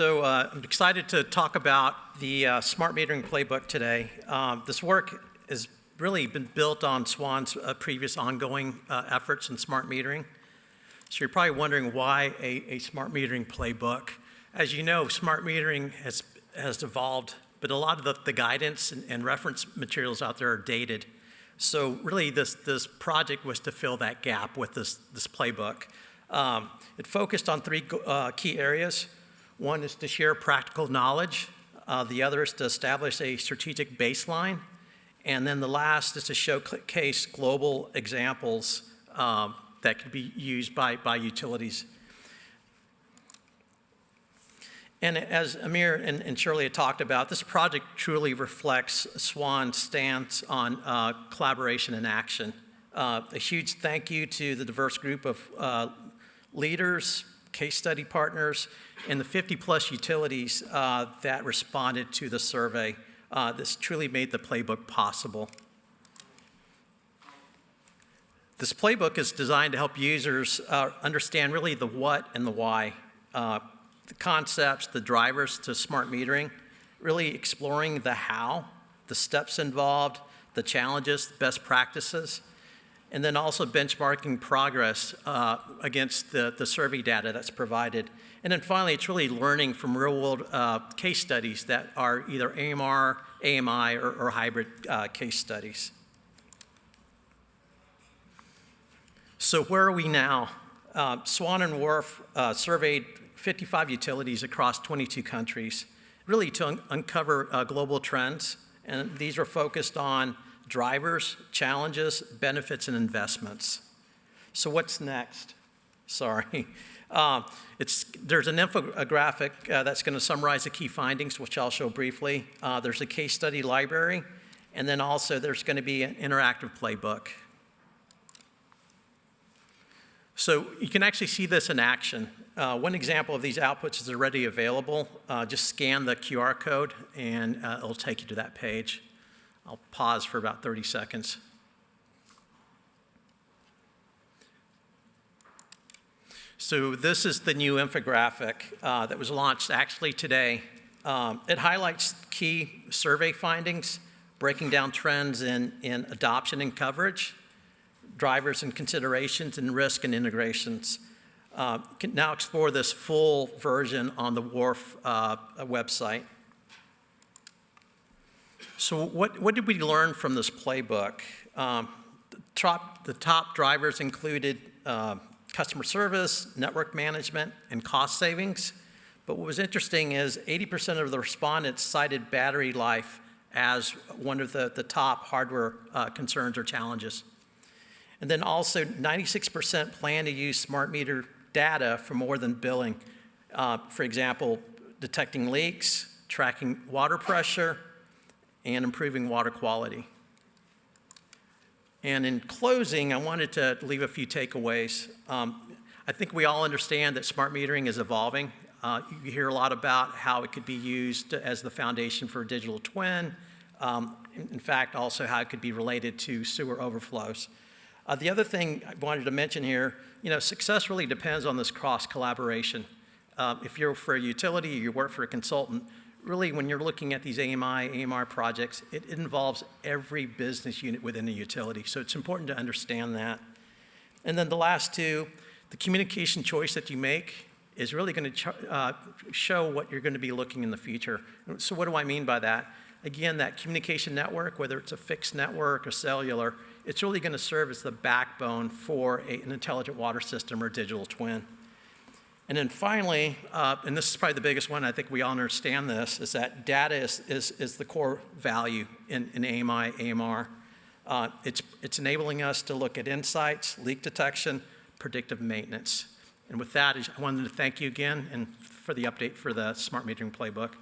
I'm excited to talk about the smart metering playbook today. This work has really been built on SWAN's previous ongoing efforts in smart metering. So you're probably wondering why a smart metering playbook. As you know, smart metering has evolved, but a lot of the guidance and reference materials out there are dated. So really this project was to fill that gap with this playbook. It focused on three key areas. One is to share practical knowledge. The other is to establish a strategic baseline. And then the last is to showcase global examples that could be used by utilities. And as Amir and Shirley had talked about, this project truly reflects SWAN's stance on collaboration and action. A huge thank you to the diverse group of leaders, case study partners, and the 50-plus utilities that responded to the survey. This truly made the playbook possible. This playbook is designed to help users understand really the what and the why. The concepts, the drivers to smart metering, really exploring the how, the steps involved, the challenges, best practices, and then also benchmarking progress against the survey data that's provided. And then finally, it's really learning from real-world case studies that are either AMR, AMI, or hybrid case studies. So where are we now? SWAN and WRF surveyed 55 utilities across 22 countries, really to uncover global trends. And these are focused on drivers, challenges, benefits, and investments. So what's next? Sorry. There's an infographic that's going to summarize the key findings, which I'll show briefly. There's a case study library, and then also there's going to be an interactive playbook. So you can actually see this in action. One example of these outputs is already available. Just scan the QR code, and it'll take you to that page. I'll pause for about 30 seconds. So this is the new infographic that was launched actually today. It highlights key survey findings, breaking down trends in adoption and coverage, drivers and considerations, and risk and integrations. Can now explore this full version on the WRF website. So what did we learn from this playbook? The top drivers included customer service, network management, and cost savings. But what was interesting is 80% of the respondents cited battery life as one of the top hardware concerns or challenges. And then also 96% plan to use smart meter data for more than billing. For example, detecting leaks, tracking water pressure, and improving water quality. And in closing, I wanted to leave a few takeaways. I think we all understand that smart metering is evolving. You hear a lot about how it could be used as the foundation for a digital twin. In fact, also how it could be related to sewer overflows. The other thing I wanted to mention here, success really depends on this cross-collaboration. If you're for a utility or you work for a consultant, really when you're looking at these AMI, AMR projects, it involves every business unit within the utility. So it's important to understand that. And then the last two, the communication choice that you make is really going to show what you're going to be looking in the future. So what do I mean by that? Again, that communication network, whether it's a fixed network or cellular, it's really going to serve as the backbone for an intelligent water system or digital twin. And then finally, and this is probably the biggest one, I think we all understand this, is that data is the core value in AMI, AMR. It's enabling us to look at insights, leak detection, predictive maintenance. And with that, I wanted to thank you again and for the update for the smart metering playbook.